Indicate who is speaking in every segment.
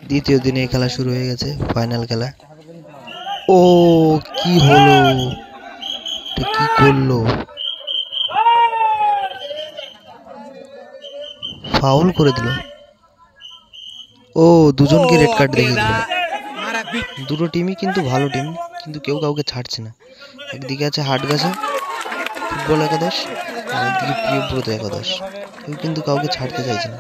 Speaker 1: দ্বিতীয় দিনে খেলা শুরু হয়ে গেছে, ফাইনাল খেলা। ও কি হলো, কি করলো, ফাউল করে দিল। ও দুজনকে রেড কার্ড দেখে দিল। দুটো টিমই কিন্তু ভালো টিম, কিন্তু কেউ কাউকে ছাড়ছে না। একদিকে আছে হাটগাছা ফুটবল একাদশ, আর একদিকে প্রিয়ব্রত একাদশ। কেউ কিন্তু কাউকে ছাড়তে চাইছে না।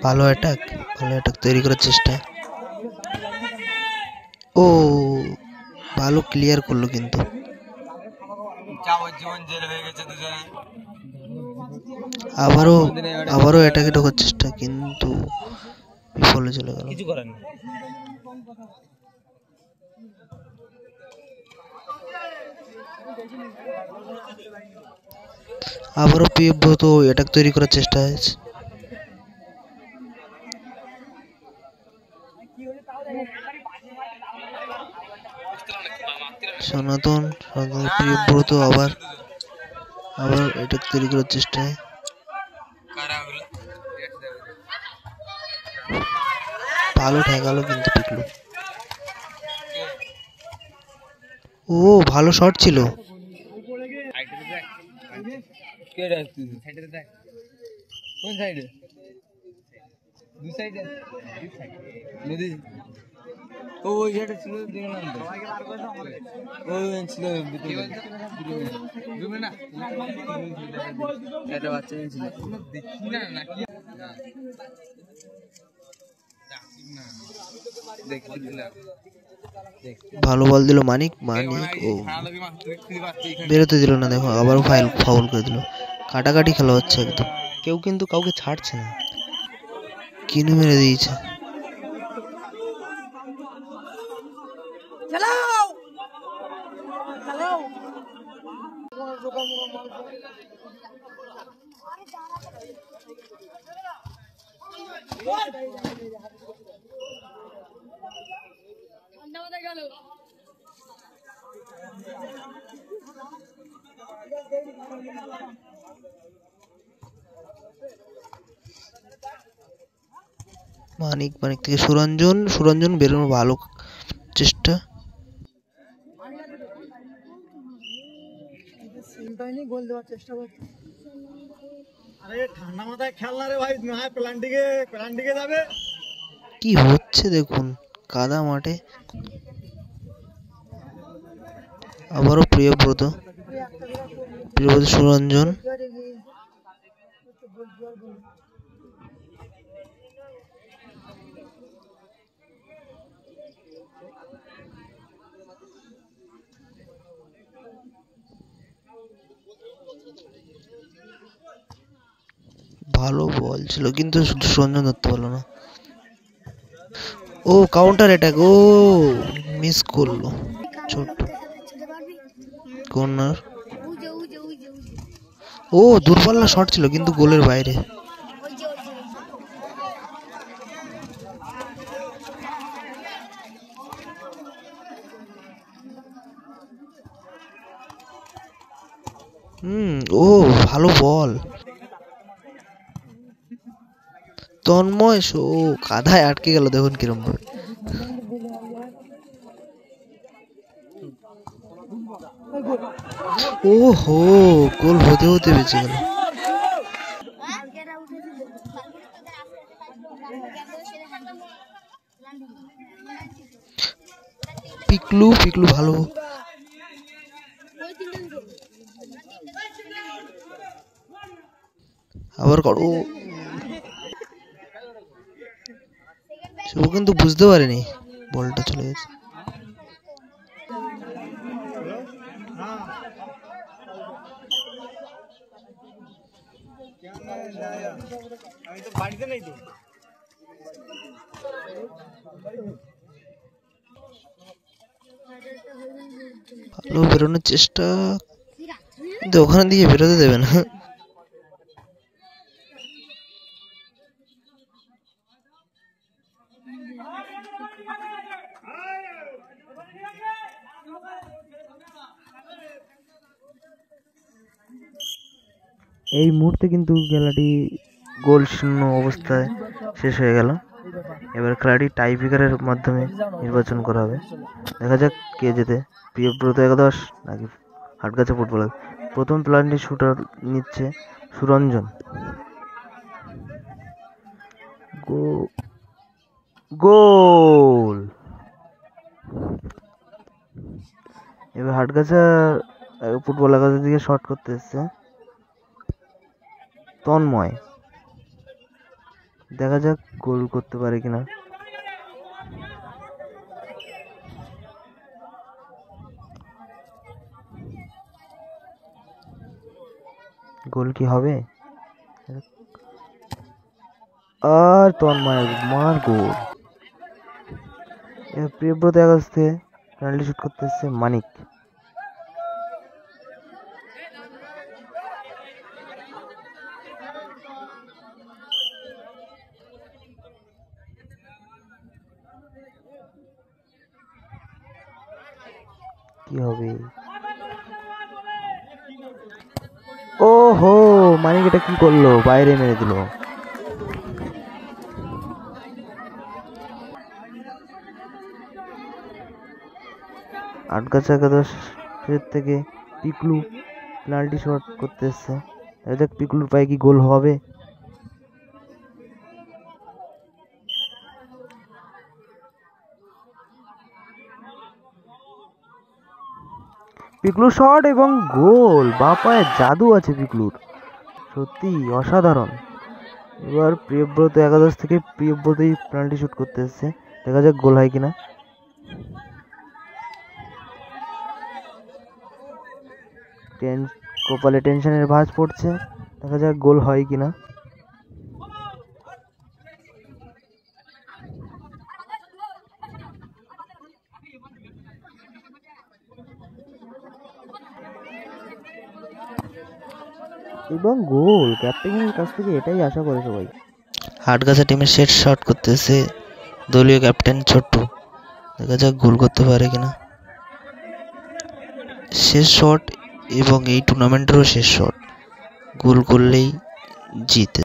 Speaker 1: ভালো অ্যাটাক তৈরি করার চেষ্টা। ও ভালো ক্লিয়ার করলো, কিন্তু আবারও অ্যাটাকে ঢোকার চেষ্টা, কিন্তু বিফলে চলে গেল। কিছু করার নেই। আবারও প্রিয়ব্রত অ্যাটাক তৈরি করার চেষ্টা হয়েছে। সনাতন প্রিয়ব্রত আবার অ্যাটাক তৈরি করার চেষ্টায়। ভালো ঠেকালো কিন্তু পিকলু। ও ভালো শট ছিল। কোন সাইডে? দুই সাইডে নদী। ও ওই জায়গাটা ছিল, দেখলাম তো ওই ছিল না, একটা বাচ্চা ছিল, দেখি না নাকি ভালো বল দিল মানিক। ও বেরোতে দিল না, দেখো আবারও ফাউল করে দিল। কাটাকাটি খেলা হচ্ছে একদম, কেউ কিন্তু কাউকে ছাড়ছে না। কিনু মেরে দিয়েছে। মানিক থেকে সুরঞ্জন বেরোনো, ভালো চেষ্টা। গোল দেওয়ার চেষ্টা করছে। আরে ঠান্ডা মাথায় খেলনা রে ভাই, না প্লান্টিকে যাবে। কি হচ্ছে দেখুন, কাদা মাঠে। আবারও প্রিয়ব্রত সুরঞ্জন। ভালো বল ছিল, কিন্তু সুরঞ্জন ধরতে পারলো না। ও কাউন্টার অ্যাটাক, ও মিস করলো। ছোট কর্নার। ও দূরপাল্লা শট ছিল, কিন্তু গোলের বাইরে। ও ভালো বল। তন্ময় ও কাদায় আটকে গেল, দেখুন কিরম ভাবে। ও হো, গোল হতে বেঁচে গেল। পিকলু ভালো। আবার করো। ও কিন্তু বুঝতে পারেনি বলটা চলে গেছে। ভালো বেরোনোর চেষ্টা, কিন্তু ওখানে দিয়ে বেরোতে দেবে না। এই মুহূর্তে কিন্তু খেলাটি গোল শূন্য অবস্থায় শেষ হয়ে গেল। এবার খেলাটি টাই ব্রেকারের মাধ্যমে নির্বাচন করা হবে। দেখা যাক কে জেতে, প্রিয়ব্রত একাদশ নাকি হাটগাছা ফুটবলার। প্রথম প্ল্যানটি শুটার নিচ্ছে সুরঞ্জন। গোল। এবার হাটগাছা ফুটবল একাদশের দিকে শট করতে এসছে তন্ময়। দেখা যাক গোল করতে পারে কিনা। গোল কি হবে? আর তন্ময় মার গোল। প্রিয়ব্রত একাদশ থেকে পেনাল্টি শুট করতে এসছে মানিক। কি হবে? ওহো, মানিক এটা কি করলো? বাইরে মেরে দিল। হাটগাছা একাদশের থেকে পিকলু পেনাল্টি শট করতে এসছে। দেখা যাক পিকলুর পায়ে কি গোল হবে। পিকলু শট এবং গোল। বাপায় জাদু আছে পিকলুর, সত্যি অসাধারণ। এবার প্রিয়ব্রত একাদশ থেকে প্রিয়ব্রতই পেনাল্টি শুট করতে এসছে। দেখা যাক গোল হয় কিনা। কপালে টেনশনের ভাঁজ পড়ছে, দেখা যাক গোল হয় কিনা। এবং গোল। ক্যাপ্টেনের কাছ থেকে এটাই আশা করে সবাই। হাটগাছা টিমের শেষ শট করতেছে দলীয় ক্যাপ্টেন ছোট্টু। দেখা যাক গোল করতে পারে কিনা। শেষ শট এবং এই টুর্নামেন্টেরও শেষ শট। গোল করলেই জিতে।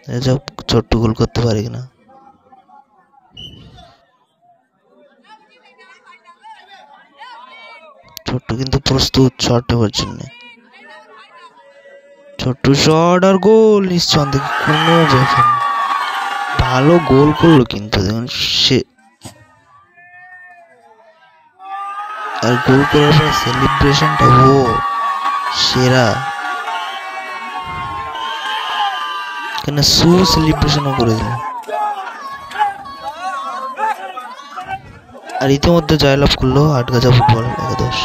Speaker 1: দেখা যাক ছোট্টু গোল করতে পারে কিনা। ছোট্টু কিন্তু প্রস্তুত শট নেওয়ার জন্য। ছোট্ট শট আর গোল নিশ্চয়, কোনো ব্যাপার। ভালো গোল করলো কিন্তু দেখুন সে, আর গোল করার পর সেলিব্রেশনটা ও সেরা। কেন সেলিব্রেশনও করে দিল। আর ইতিমধ্যে জয়লাভ করলো হাটগাছা ফুটবল একাদশ।